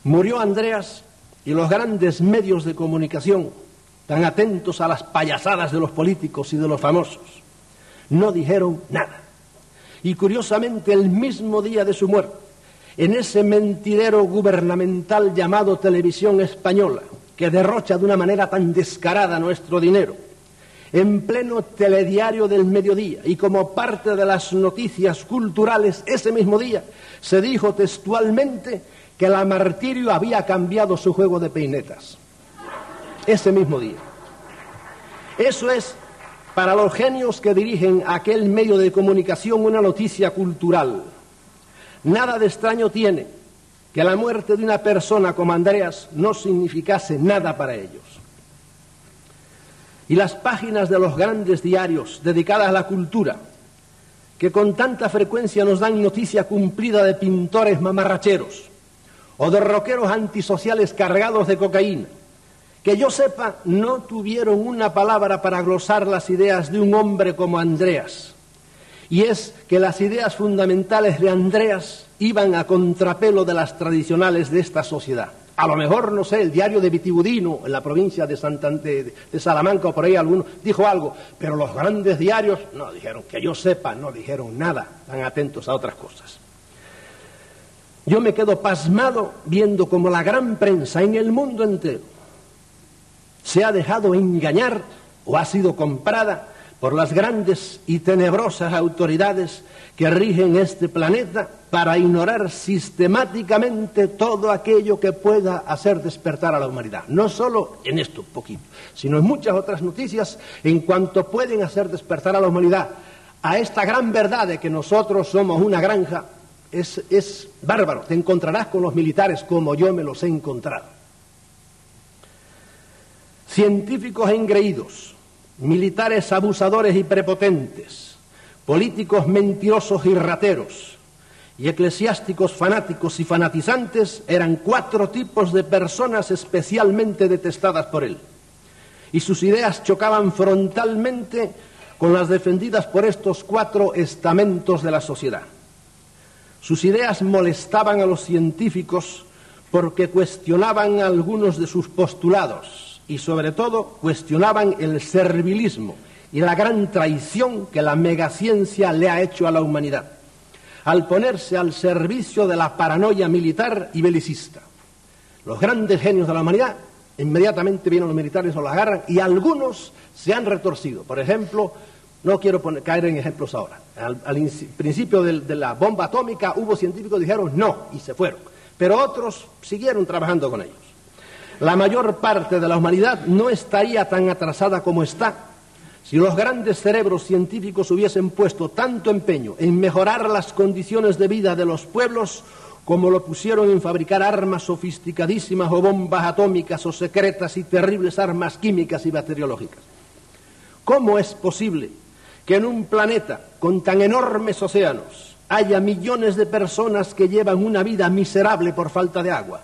Murió Andreas y los grandes medios de comunicación, tan atentos a las payasadas de los políticos y de los famosos, no dijeron nada. Y curiosamente, el mismo día de su muerte, en ese mentidero gubernamental llamado Televisión Española, que derrocha de una manera tan descarada nuestro dinero, en pleno telediario del mediodía y como parte de las noticias culturales, ese mismo día se dijo textualmente que la Martirio había cambiado su juego de peinetas. Ese mismo día. Eso es, para los genios que dirigen aquel medio de comunicación, una noticia cultural. Nada de extraño tiene que la muerte de una persona como Andreas no significase nada para ellos. Y las páginas de los grandes diarios dedicadas a la cultura, que con tanta frecuencia nos dan noticia cumplida de pintores mamarracheros o de rockeros antisociales cargados de cocaína, que yo sepa, no tuvieron una palabra para glosar las ideas de un hombre como Andreas. Y es que las ideas fundamentales de Andreas iban a contrapelo de las tradicionales de esta sociedad. A lo mejor, no sé, el diario de Vitibudino, en la provincia de Salamanca o por ahí alguno, dijo algo, pero los grandes diarios no dijeron, que yo sepa, no dijeron nada, tan atentos a otras cosas. Yo me quedo pasmado viendo cómo la gran prensa en el mundo entero se ha dejado engañar o ha sido comprada por las grandes y tenebrosas autoridades que rigen este planeta para ignorar sistemáticamente todo aquello que pueda hacer despertar a la humanidad. No solo en esto, poquito, sino en muchas otras noticias en cuanto pueden hacer despertar a la humanidad a esta gran verdad de que nosotros somos una granja. Es bárbaro, te encontrarás con los militares como yo me los he encontrado. Científicos engreídos, militares abusadores y prepotentes, políticos mentirosos y rateros, y eclesiásticos fanáticos y fanatizantes eran 4 tipos de personas especialmente detestadas por él. Y sus ideas chocaban frontalmente con las defendidas por estos 4 estamentos de la sociedad. Sus ideas molestaban a los científicos porque cuestionaban algunos de sus postulados y sobre todo cuestionaban el servilismo y la gran traición que la megaciencia le ha hecho a la humanidad, al ponerse al servicio de la paranoia militar y belicista. Los grandes genios de la humanidad, inmediatamente vienen los militares o los agarran y algunos se han retorcido. Por ejemplo, no quiero caer en ejemplos ahora. Al principio de la bomba atómica hubo científicos que dijeron no y se fueron, pero otros siguieron trabajando con ellos. La mayor parte de la humanidad no estaría tan atrasada como está si los grandes cerebros científicos hubiesen puesto tanto empeño en mejorar las condiciones de vida de los pueblos como lo pusieron en fabricar armas sofisticadísimas o bombas atómicas o secretas y terribles armas químicas y bacteriológicas. ¿Cómo es posible que en un planeta con tan enormes océanos haya millones de personas que llevan una vida miserable por falta de agua?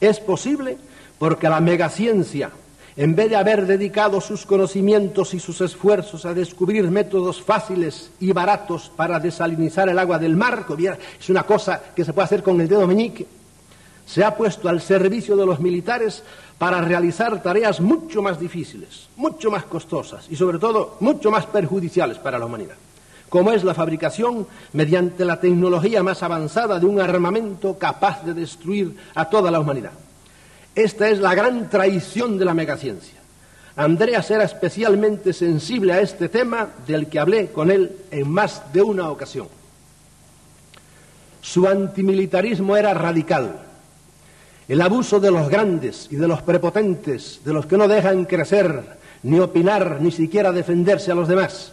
Es posible porque la megaciencia, en vez de haber dedicado sus conocimientos y sus esfuerzos a descubrir métodos fáciles y baratos para desalinizar el agua del mar, que es una cosa que se puede hacer con el dedo meñique, se ha puesto al servicio de los militares para realizar tareas mucho más difíciles, mucho más costosas y sobre todo mucho más perjudiciales para la humanidad, como es la fabricación mediante la tecnología más avanzada de un armamento capaz de destruir a toda la humanidad. Esta es la gran traición de la megaciencia. Andreas era especialmente sensible a este tema, del que hablé con él en más de una ocasión. Su antimilitarismo era radical. El abuso de los grandes y de los prepotentes, de los que no dejan crecer, ni opinar, ni siquiera defenderse a los demás.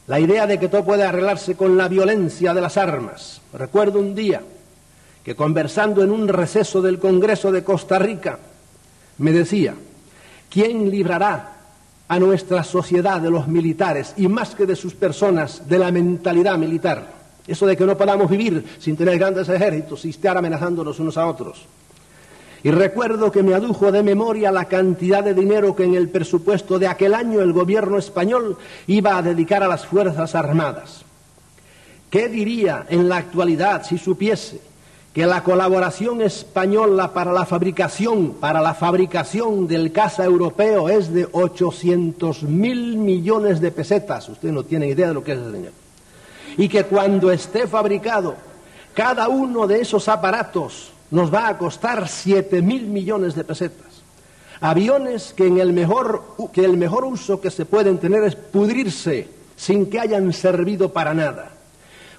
La idea de que todo puede arreglarse con la violencia de las armas. Recuerdo un día que conversando en un receso del Congreso de Costa Rica, me decía, ¿quién librará a nuestra sociedad de los militares y más que de sus personas, de la mentalidad militar? Eso de que no podamos vivir sin tener grandes ejércitos y estar amenazándonos unos a otros. Y recuerdo que me adujo de memoria la cantidad de dinero que en el presupuesto de aquel año el gobierno español iba a dedicar a las Fuerzas Armadas. ¿Qué diría en la actualidad si supiese que la colaboración española para la fabricación del caza europeo es de 800.000 millones de pesetas. Usted no tiene idea de lo que es ese dinero. Y que cuando esté fabricado, cada uno de esos aparatos nos va a costar 7.000 millones de pesetas. Aviones que el mejor uso que se pueden tener es pudrirse sin que hayan servido para nada.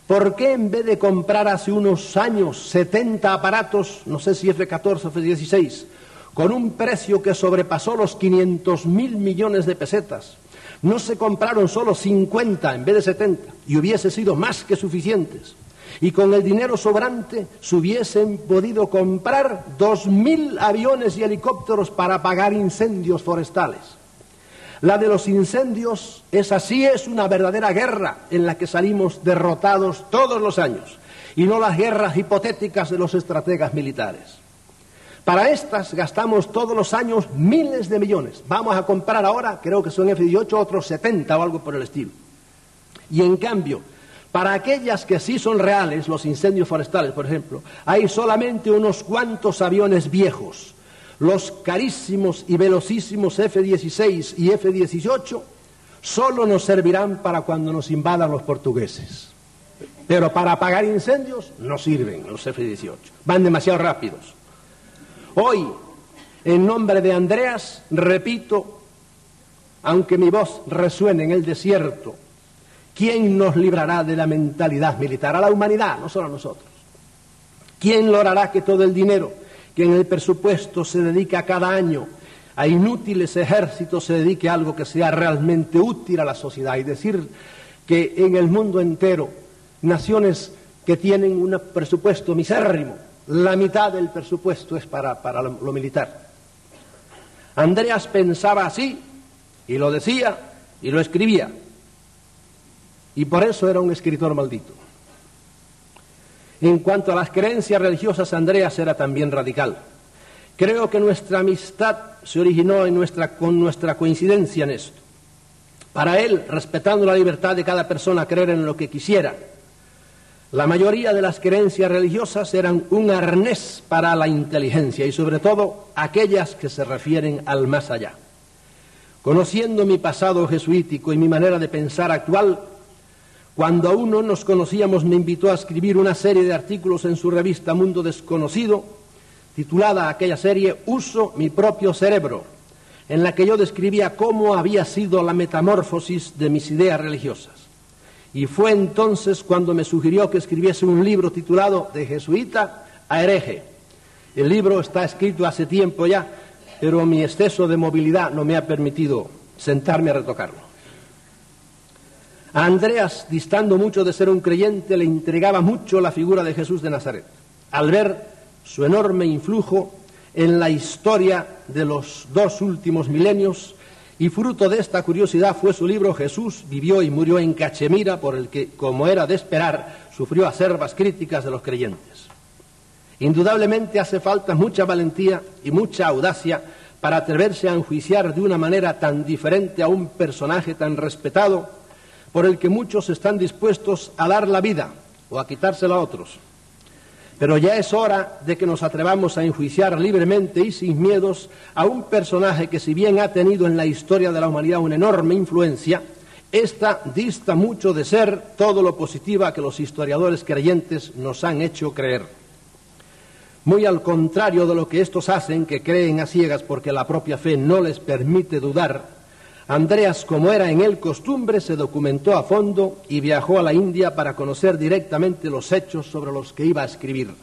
¿Por qué en vez de comprar hace unos años 70 aparatos, no sé si F-14 o F-16, con un precio que sobrepasó los 500.000 millones de pesetas, no se compraron solo 50 en vez de 70 y hubiese sido más que suficientes? Y con el dinero sobrante se hubiesen podido comprar 2.000 aviones y helicópteros para apagar incendios forestales. La de los incendios es una verdadera guerra en la que salimos derrotados todos los años, y no las guerras hipotéticas de los estrategas militares. Para estas gastamos todos los años miles de millones. Vamos a comprar ahora, creo que son F-18, otros 70 o algo por el estilo. Y en cambio, para aquellas que sí son reales, los incendios forestales, por ejemplo, hay solamente unos cuantos aviones viejos. Los carísimos y velocísimos F-16 y F-18 solo nos servirán para cuando nos invadan los portugueses. Pero para apagar incendios no sirven los F-18, van demasiado rápidos. Hoy, en nombre de Andreas, repito, aunque mi voz resuene en el desierto, ¿quién nos librará de la mentalidad militar? A la humanidad, no solo a nosotros. ¿Quién logrará que todo el dinero que en el presupuesto se dedica cada año a inútiles ejércitos se dedique a algo que sea realmente útil a la sociedad? Y decir que en el mundo entero, naciones que tienen un presupuesto misérrimo, la mitad del presupuesto es para lo militar. Andreas pensaba así, y lo decía, y lo escribía, y por eso era un escritor maldito. En cuanto a las creencias religiosas, Andreas era también radical. Creo que nuestra amistad se originó con nuestra coincidencia en esto. Para él, respetando la libertad de cada persona a creer en lo que quisiera, la mayoría de las creencias religiosas eran un arnés para la inteligencia, y sobre todo aquellas que se refieren al más allá. Conociendo mi pasado jesuítico y mi manera de pensar actual, cuando aún no nos conocíamos, me invitó a escribir una serie de artículos en su revista Mundo Desconocido, titulada aquella serie Uso mi propio cerebro, en la que yo describía cómo había sido la metamorfosis de mis ideas religiosas. Y fue entonces cuando me sugirió que escribiese un libro titulado De jesuita a hereje. El libro está escrito hace tiempo ya, pero mi exceso de movilidad no me ha permitido sentarme a retocarlo. A Andreas, distando mucho de ser un creyente, le intrigaba mucho la figura de Jesús de Nazaret, al ver su enorme influjo en la historia de los 2 últimos milenios, y fruto de esta curiosidad fue su libro Jesús vivió y murió en Cachemira, por el que, como era de esperar, sufrió acerbas críticas de los creyentes. Indudablemente hace falta mucha valentía y mucha audacia para atreverse a enjuiciar de una manera tan diferente a un personaje tan respetado, por el que muchos están dispuestos a dar la vida o a quitársela a otros. Pero ya es hora de que nos atrevamos a enjuiciar libremente y sin miedos a un personaje que, si bien ha tenido en la historia de la humanidad una enorme influencia, esta dista mucho de ser todo lo positiva que los historiadores creyentes nos han hecho creer. Muy al contrario de lo que estos hacen, que creen a ciegas porque la propia fe no les permite dudar, Andreas, como era en él costumbre, se documentó a fondo y viajó a la India para conocer directamente los hechos sobre los que iba a escribir.